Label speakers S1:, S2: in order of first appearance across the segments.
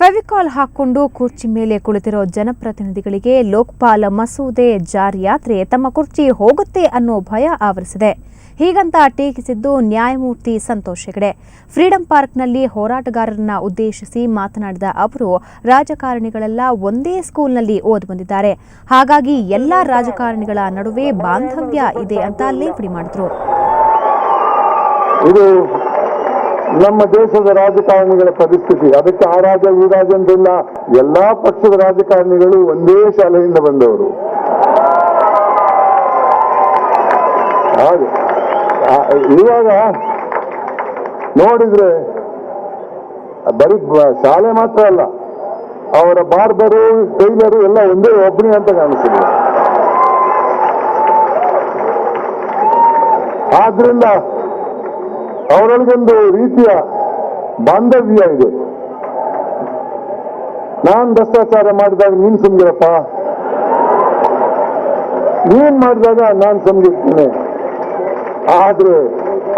S1: ಫೆವಿಕಾಲ್ ಹಾಕೊಂಡು ಕುರ್ಚಿ ಮೇಲೆ ಕುಳಿತಿರೋ ಜನಪ್ರತಿನಿಧಿಗಳಿಗೆ ಲೋಕಪಾಲ ಮಸೂದೆ ಜಾರಿಯಾದ್ರೆ ತಮ್ಮ ಕುರ್ಚಿ ಹೋಗುತ್ತೆ ಅನ್ನೋ ಭಯ ಆವರಿಸಿದೆ. ಹೀಗಂತ ಟೀಕಿಸಿದ್ದು ನ್ಯಾಯಮೂರ್ತಿ ಸಂತೋಷ್ ಹೆಗಡೆ. ಫ್ರೀಡಂ ಪಾರ್ಕ್ನಲ್ಲಿ ಹೋರಾಟಗಾರರನ್ನ ಉದ್ದೇಶಿಸಿ ಮಾತನಾಡಿದ ಅವರು, ರಾಜಕಾರಣಿಗಳೆಲ್ಲ ಒಂದೇ ಸ್ಕೂಲ್ನಲ್ಲಿ ಓದಿ ಬಂದಿದ್ದಾರೆ, ಹಾಗಾಗಿ ಎಲ್ಲಾ ರಾಜಕಾರಣಿಗಳ ನಡುವೆ ಬಾಂಧವ್ಯ ಇದೆ ಅಂತ ಲೇವಡಿ ಮಾಡಿದ್ರು.
S2: ನಮ್ಮ ದೇಶದ ರಾಜಕಾರಣಿಗಳ ಪರಿಸ್ಥಿತಿ, ಅದಕ್ಕೆ ಆ ರಾಜ ಈ ರಾಜ ಅಂತಿಲ್ಲ, ಎಲ್ಲಾ ಪಕ್ಷದ ರಾಜಕಾರಣಿಗಳು ಒಂದೇ ಶಾಲೆಯಿಂದ ಬಂದವರು. ಹಾಗೆ ಇವಾಗ ನೋಡಿದ್ರೆ ಬರೀ ಶಾಲೆ ಮಾತ್ರ ಅಲ್ಲ, ಅವರ ಬಾರ್ಬರು ಟೈಲರು ಎಲ್ಲ ಒಂದೇ ಒಬ್ಬನೇ ಅಂತ ಕಾಣಿಸಿದೆ. ಆದ್ರಿಂದ ಅವರೊಳಗೊಂದು ರೀತಿಯ ಬಾಂಧವ್ಯ ಇದೆ. ನಾನ್ ಭ್ರಷ್ಟಾಚಾರ ಮಾಡಿದಾಗ ನೀನ್ ಸುಮ್ಗಿರಪ್ಪ, ನೀನ್ ಮಾಡಿದಾಗ ನಾನ್ ಸುಮ್ಗಿರ್ತೀನಿ. ಆದ್ರೆ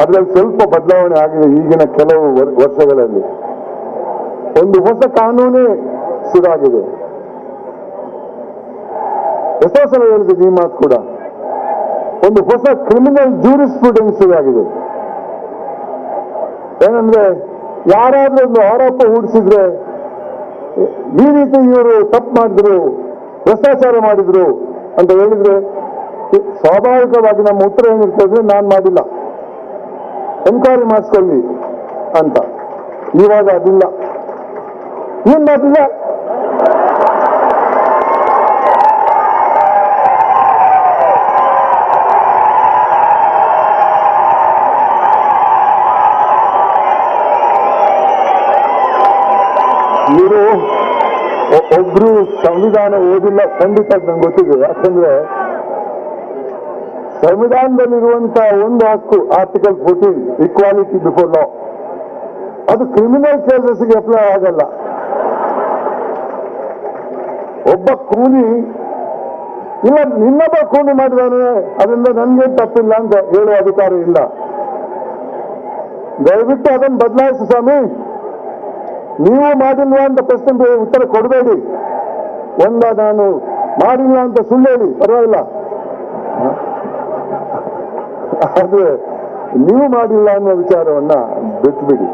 S2: ಅದ್ರಲ್ಲಿ ಸ್ವಲ್ಪ ಬದಲಾವಣೆ ಆಗಿದೆ. ಈಗಿನ ಕೆಲವು ವರ್ಷಗಳಲ್ಲಿ ಒಂದು ಹೊಸ ಕಾನೂನೇ ಶುರುವಾಗಿದೆ. ಹೊಸ ಸಲ ಹೇಳಿದೆ ಈ ಮಾತು ಕೂಡ, ಒಂದು ಹೊಸ ಕ್ರಿಮಿನಲ್ ಜೂರಿಸ್ಪ್ರುಡೆನ್ಸ್ ಶುರುವಾಗಿದೆ. ಏನಂದ್ರೆ ಯಾರಾದ್ರೂ ಒಂದು ಆರೋಪ ಹೂಡಿಸಿದ್ರೆ, ಈ ರೀತಿ ಇವರು ತಪ್ಪು ಮಾಡಿದ್ರು, ಭ್ರಷ್ಟಾಚಾರ ಮಾಡಿದ್ರು ಅಂತ ಹೇಳಿದ್ರೆ, ಸ್ವಾಭಾವಿಕವಾಗಿ ನಮ್ಮ ಉತ್ತರ ಏನಿರ್ತದೆ, ನಾನ್ ಮಾಡಿಲ್ಲ, ಎನ್ಕ್ವೈರಿ ಮಾಡಿಸ್ಕೊಳ್ಳಿ ಅಂತ. ಇವಾಗ ಅದಿಲ್ಲ, ಏನ್ ಮಾಡಿಲ್ಲ. ಇವರು ಒಬ್ರು ಸಂವಿಧಾನ ಓದಿಲ್ಲ ಖಂಡಿತ ನಂಗೆ ಗೊತ್ತಿದೆ. ಯಾಕಂದ್ರೆ ಸಂವಿಧಾನದಲ್ಲಿರುವಂತಹ ಒಂದು ಹಕ್ಕು, ಆರ್ಟಿಕಲ್ 14, ಈಕ್ವಾಲಿಟಿ ಬಿಫೋರ್ ಲಾ, ಅದು ಕ್ರಿಮಿನಲ್ ಕೇಸಸ್ಗೆ ಅಪ್ಲೈ ಆಗಲ್ಲ. ಒಬ್ಬ ಕೂಲಿ ಇಲ್ಲ, ಇನ್ನೊಬ್ಬ ಕೂಲಿ ಮಾಡಿದಾನೆ, ಅದರಿಂದ ನನ್ಗೆ ತಪ್ಪಿಲ್ಲ ಅಂತ ಹೇಳುವ ಅಧಿಕಾರ ಇಲ್ಲ. ದಯವಿಟ್ಟು ಅದನ್ನು ಬದಲಾಯಿಸಿ ಸ್ವಾಮಿ. ನೀವು ಮಾಡಿಲ್ವಾ ಅಂತ ಪ್ರಶ್ನೆ ಉತ್ತರ ಕೊಡಬೇಡಿ. ನಾನು ಮಾಡಿಲ್ಲ ಅಂತ ಸುಳ್ಳು ಹೇಳಿ, ಪರವಾಗಿಲ್ಲ. ಆದ್ರೆ ನೀವು ಮಾಡಿಲ್ಲ ಅನ್ನೋ ವಿಚಾರವನ್ನ ಬಿಟ್ಟುಬಿಡಿ.